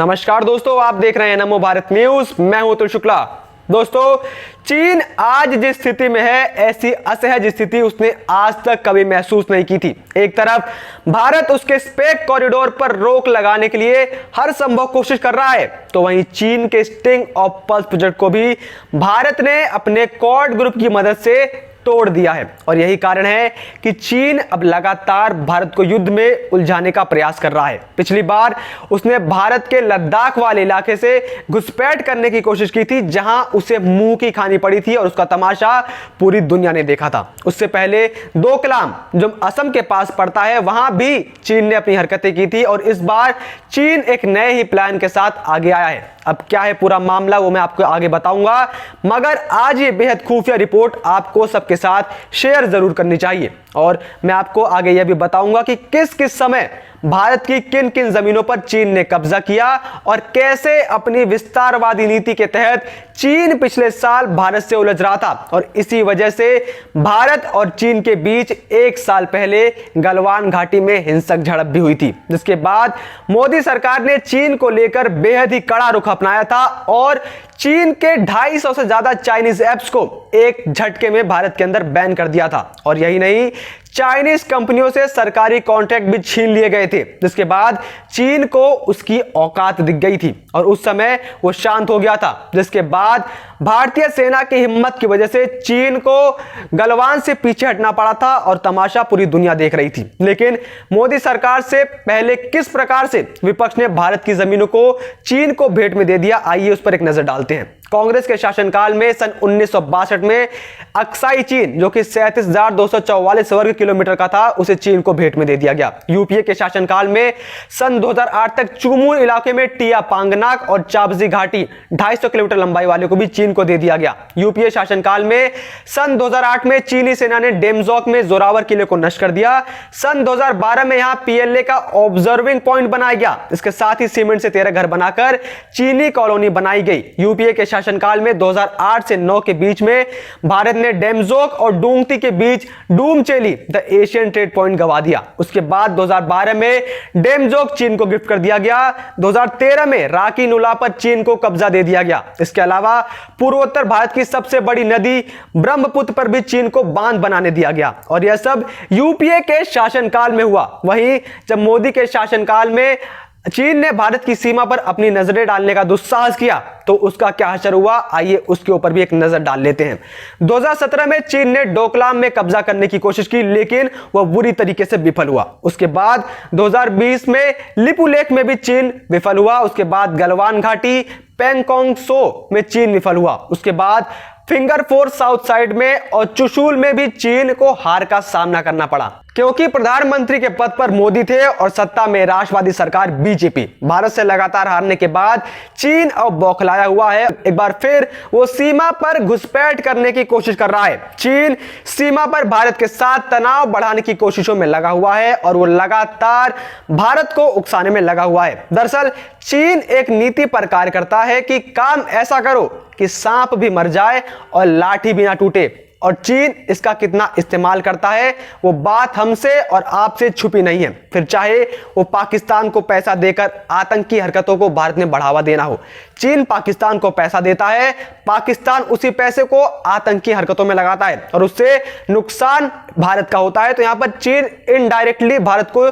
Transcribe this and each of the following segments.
नमस्कार दोस्तों, आप देख रहे हैं नमो भारत न्यूज। मैं हूं अतुल शुक्ला। दोस्तों, चीन आज जिस स्थिति में है, ऐसी असहज स्थिति उसने आज तक कभी महसूस नहीं की थी। एक तरफ भारत उसके स्पेक कॉरिडोर पर रोक लगाने के लिए हर संभव कोशिश कर रहा है, तो वहीं चीन के स्टिंग ऑफ पल्स प्रोजेक्ट को भी भारत ने अपने क्वाड ग्रुप की मदद से तोड़ दिया है। और यही कारण है कि चीन अब लगातार भारत को युद्ध में उलझाने का प्रयास कर रहा है। पिछली बार उसने भारत के लद्दाख वाले इलाके से घुसपैठ करने की कोशिश की थी, जहां उसे मुंह की खानी पड़ी थी और उसका तमाशा पूरी दुनिया ने देखा था। उससे पहले डोकलाम, जो असम के पास पड़ता है, वहां भी चीन ने अपनी हरकतें की थी और इस बार चीन एक नए ही प्लान के साथ आगे आया है। अब क्या है पूरा मामला, वो मैं आपको आगे बताऊंगा, मगर आज ये बेहद खुफिया रिपोर्ट आपको सबके साथ शेयर जरूर करनी चाहिए। और मैं आपको आगे यह भी बताऊंगा कि किस किस समय भारत की किन किन जमीनों पर चीन ने कब्जा किया और कैसे अपनी विस्तारवादी नीति के तहत चीन पिछले साल भारत से उलझ रहा था। और इसी वजह से भारत और चीन के बीच एक साल पहले गलवान घाटी में हिंसक झड़प भी हुई थी, जिसके बाद मोदी सरकार ने चीन को लेकर बेहद ही कड़ा रुख अपनाया था और चीन के 250 से ज्यादा चाइनीज ऐप्स को एक झटके में भारत के अंदर बैन कर दिया था। और यही नहीं, चाइनीज कंपनियों से सरकारी कॉन्ट्रैक्ट भी छीन लिए गए थे, जिसके बाद चीन को उसकी औकात दिख गई थी और उस समय वो शांत हो गया था। जिसके बाद भारतीय सेना की हिम्मत की वजह से चीन को गलवान से पीछे हटना पड़ा था और तमाशा पूरी दुनिया देख रही थी। लेकिन मोदी सरकार से पहले किस प्रकार से विपक्ष ने भारत की जमीनों को चीन को भेंट में दे दिया, आइए उस पर एक नजर डालते हैं। कांग्रेस के शासनकाल में सन 1962 में अक्साई चीन, जो कि 37,244 वर्ग किलोमीटर का था, उसे चीन को भेंट में दे दिया गया। यूपीए के शासनकाल में सन 2008 तक चुमू इलाके में टिया पांगनाक और चाबजी घाटी 250 किलोमीटर लंबाई वाले को भी चीन को दे दिया गया। यूपीए शासनकाल में सन 2008 में चीनी सेना ने डेमजोक में जोरावर किले को नष्ट कर दिया। सन 2012 में यहां पीएलए का ऑब्जर्विंग पॉइंट बनाया गया। इसके साथ ही सीमेंट से 13 घर बनाकर चीनी कॉलोनी बनाई गई। यूपीए के शासनकाल में 2008 से 9 के बीच में भारत ने डेमजोक और डूंगती के बीच डूमचेली द एशियन ट्रेड पॉइंट गवा दिया। उसके बाद 2012 में डेमजोक चीन को गिफ्ट कर दिया गया। 2013 में राकी नुला पर चीन को कब्जा दे दिया गया। इसके अलावा पूर्वोत्तर भारत की सबसे बड़ी नदी ब्रह्मपुत्र पर भी चीन को बांध बनाने दिया गया और यह सब यूपीए के शासनकाल में हुआ। वहीं जब मोदी के शासनकाल में चीन ने भारत की सीमा पर अपनी नजरें डालने का दुस्साहस किया, तो उसका क्या असर हुआ, आइए उसके ऊपर भी एक नजर डाल लेते हैं। 2017 में चीन ने डोकलाम में कब्जा करने की कोशिश की, लेकिन वह बुरी तरीके से विफल हुआ। उसके बाद 2020 में लिपुलेख में भी चीन विफल हुआ। उसके बाद गलवान घाटी, पेंगोंग सो में चीन विफल हुआ। उसके बाद फिंगर फोर साउथ साइड में और चुशूल में भी चीन को हार का सामना करना पड़ा, क्योंकि प्रधानमंत्री के पद पर मोदी थे और सत्ता में राष्ट्रवादी सरकार बीजेपी। भारत से लगातार हारने के बाद चीन अब बौखलाया हुआ है। एक बार फिर वो सीमा पर घुसपैठ करने की कोशिश कर रहा है। चीन सीमा पर भारत के साथ तनाव बढ़ाने की कोशिशों में लगा हुआ है और वो लगातार भारत को उकसाने में लगा हुआ है। दरअसल चीन एक नीति पर कार्य करता है कि काम ऐसा करो कि सांप भी मर जाए और लाठी भी ना टूटे, और चीन इसका कितना इस्तेमाल करता है वो बात हमसे और आपसे छुपी नहीं है। फिर चाहे वो पाकिस्तान को पैसा देकर आतंकी हरकतों को भारत में बढ़ावा देना हो, चीन पाकिस्तान को पैसा देता है, पाकिस्तान उसी पैसे को आतंकी हरकतों में लगाता है और उससे नुकसान भारत का होता है। तो यहां पर चीन इनडायरेक्टली भारत को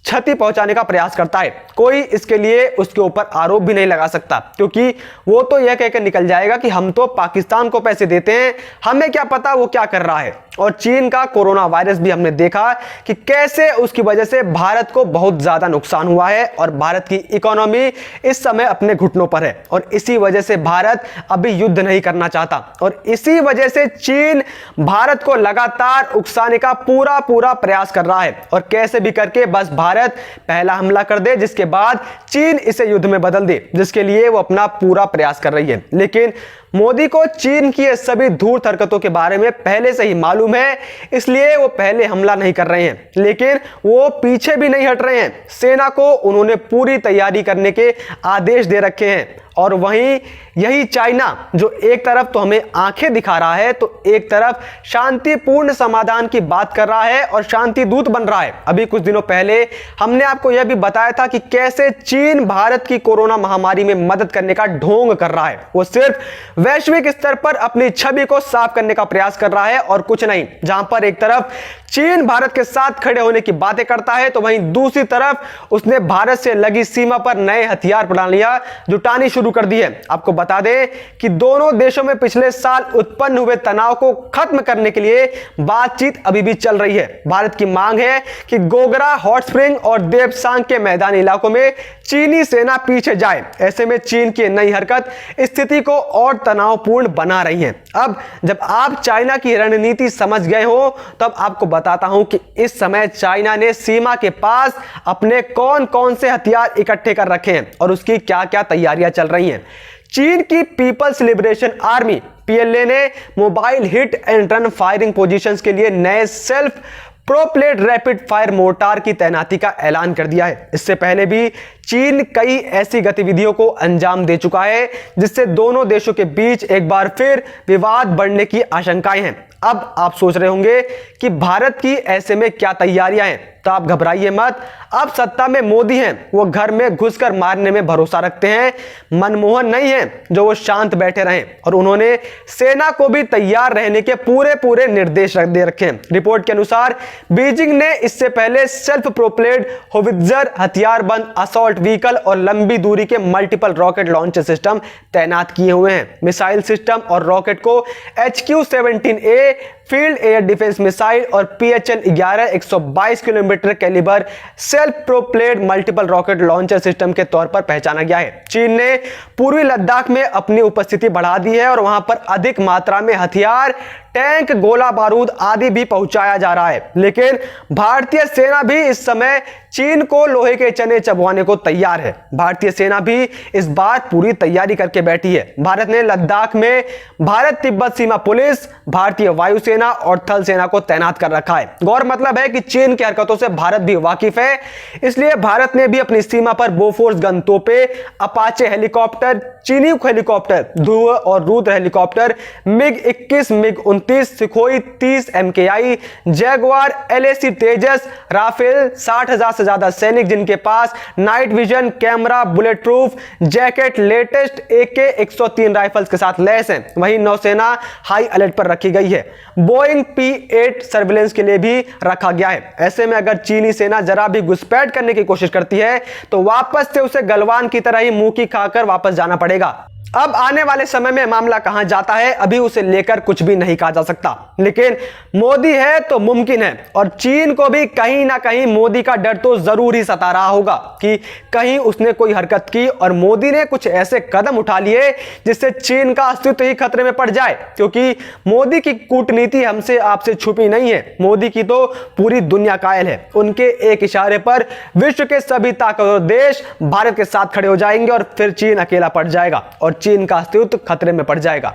क्षति पहुंचाने का प्रयास करता है। कोई इसके लिए उसके ऊपर आरोप भी नहीं लगा सकता, क्योंकि वो तो यह कहकर निकल जाएगा कि हम तो पाकिस्तान को पैसे देते हैं, हमें क्या पता वो क्या कर रहा है। और चीन का कोरोना वायरस भी हमने देखा कि कैसे उसकी वजह से भारत को बहुत ज्यादा नुकसान हुआ है और भारत की इकोनॉमी इस समय अपने घुटनों पर है और इसी वजह से भारत अभी युद्ध नहीं करना चाहता और इसी वजह से चीन भारत को लगातार उकसाने का पूरा प्रयास कर रहा है और कैसे भी करके बस भारत पहला हमला कर दे, जिसके बाद चीन इसे युद्ध में बदल दे, जिसके लिए वो अपना पूरा प्रयास कर रही है। लेकिन मोदी को चीन की ये सभी धूर्त हरकतों के बारे में पहले से ही मालूम है, इसलिए वो पहले हमला नहीं कर रहे हैं, लेकिन वो पीछे भी नहीं हट रहे हैं। सेना को उन्होंने पूरी तैयारी करने के आदेश दे रखे हैं। और वहीं यही चाइना जो एक तरफ तो हमें आंखें दिखा रहा है, तो एक तरफ शांतिपूर्ण समाधान की बात कर रहा है और शांति दूत बन रहा है। अभी कुछ दिनों पहले हमने आपको यह भी बताया था कि कैसे चीन भारत की कोरोना महामारी में मदद करने का ढोंग कर रहा है। वो सिर्फ वैश्विक स्तर पर अपनी छवि को साफ करने का प्रयास कर रहा है और कुछ नहीं। जहां पर एक तरफ चीन भारत के साथ खड़े होने की बातें करता है, तो वहीं दूसरी तरफ उसने भारत से लगी सीमा पर नए हथियार प्रणालियां जुटानी शुरू कर दी है। आपको बता दें कि दोनों देशों में पिछले साल उत्पन्न हुए तनाव को खत्म करने के लिए बातचीत अभी भी चल रही है। भारत की मांग है कि गोगरा, हॉट स्प्रिंग और देपसांग के मैदानी इलाकों में चीनी सेना पीछे जाए। ऐसे में चीन की नई हरकत स्थिति को और तनावपूर्ण बना रही है। अब जब आप चाइना की रणनीति समझ गए हो, तब आपको बताता हूं कि इस समय चाइना ने सीमा के पास अपने कौन कौन से हथियार इकट्ठे कर रखे हैं और उसकी क्या क्या तैयारियां चल रही हैं। चीन की पीपल्स लिबरेशन आर्मी पीएलए ने mobile hit and run firing positions के लिए नए self propelled rapid fire mortar की तैनाती का ऐलान कर दिया है। इससे पहले भी चीन कई ऐसी गतिविधियों को अंजाम दे चुका है जिससे दोनों देशों के बीच एक बार फिर विवाद बढ़ने की आशंकाएं हैं। अब आप सोच रहे होंगे कि भारत की ऐसे में क्या तैयारियां हैं, तो आप घबराइए मत। अब सत्ता में मोदी हैं, वो घर में घुसकर मारने में भरोसा रखते हैं। मनमोहन नहीं है जो वो शांत बैठे रहें, और उन्होंने सेना को भी तैयार रहने के पूरे निर्देश दे रखे हैं। रिपोर्ट के अनुसार बीजिंग ने इससे पहले सेल्फ प्रोपेल्ड होवित्जर, हथियारबंद असॉल्ट व्हीकल और लंबी दूरी के मल्टीपल रॉकेट लॉन्च सिस्टम तैनात किए हुए हैं। मिसाइल सिस्टम और रॉकेट को HQ-17A field air defence missile और PHL-11 122 kilometre calibre self propelled multiple rocket launcher system के तौर पर पहचाना गया है। चीन ने पूर्वी लद्दाख में अपनी उपस्थिति बढ़ा दी है और वहां पर अधिक मात्रा में हथियार, टैंक, गोला बारूद आदि भी पहुंचाया जा रहा है। लेकिन भारतीय सेना भी इस समय चीन को लोहे के चने चबवाने को तैयार है। भारतीय सेना भी इस बार पूरी तैयारी करके बैठी है। भारत ने लद्दाख में भारत तिब्बत सीमा पुलिस, भारतीय वायुसेना और थल सेना को तैनात कर रखा है। गौर मतलब है कि चीन की हरकतों से भारत भी वाकिफ है, इसलिए भारत ने भी अपनी सीमा पर बोफोर्स गन तोपें, Apache helicopter, Chinook helicopter, Dhruv और Rudra helicopter, MiG-21, MiG-29, Sukhoi 30 MKI, Jaguar, LAC Tejas, Rafale, 60,000 से ज्यादा सैनिक जिनके पास night vision camera, bullet proof jacket, latest AK-103 rifles के साथ लैस हैं। वहीं नौसेना हाई अलर्ट पर रखी गई है। बोइंग P-8 सर्विलेंस के लिए भी रखा गया है। ऐसे में अगर चीनी सेना जरा भी घुसपैठ करने की कोशिश करती है तो वापस से उसे गलवान की तरह ही मुंह की खाकर वापस जाना पड़ेगा। अब आने वाले समय में मामला कहां जाता है, अभी उसे लेकर कुछ भी नहीं कहा जा सकता, लेकिन मोदी है तो मुमकिन है। और चीन को भी कहीं ना कहीं मोदी का डर तो जरूर ही सता रहा होगा कि कहीं उसने कोई हरकत की और मोदी ने कुछ ऐसे कदम उठा लिए जिससे चीन का अस्तित्व ही खतरे में पड़ जाए। क्योंकि मोदी की कूटनीति हमसे आपसे छुपी नहीं है, मोदी की तो पूरी दुनिया कायल है। उनके एक इशारे पर विश्व के सभी ताकतवर देश भारत के साथ खड़े हो जाएंगे और फिर चीन अकेला पड़ जाएगा और चीन का अस्तित्व खतरे में पड़ जाएगा।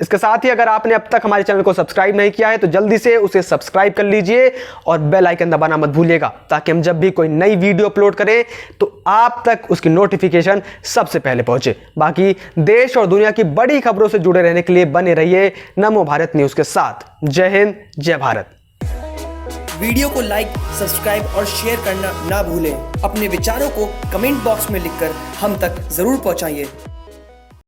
इसके साथ ही अगर आपने अब तक हमारे चैनल को सब्सक्राइब नहीं किया है तो जल्दी से उसे सब्सक्राइब कर लीजिए और बेल आइकन दबाना मत भूलिएगा, ताकि हम जब भी कोई नई वीडियो अपलोड करें तो आप तक उसकी नोटिफिकेशन सबसे पहले पहुंचे। बाकी देश और दुनिया की बड़ी खबरों से जुड़े रहने के लिए बने रहिए नमो भारत न्यूज के साथ। जय हिंद, जय भारत। वीडियो को लाइक, सब्सक्राइब और शेयर करना ना भूलें। अपने विचारों को कमेंट बॉक्स में लिखकर हम तक जरूर पहुंचाइए।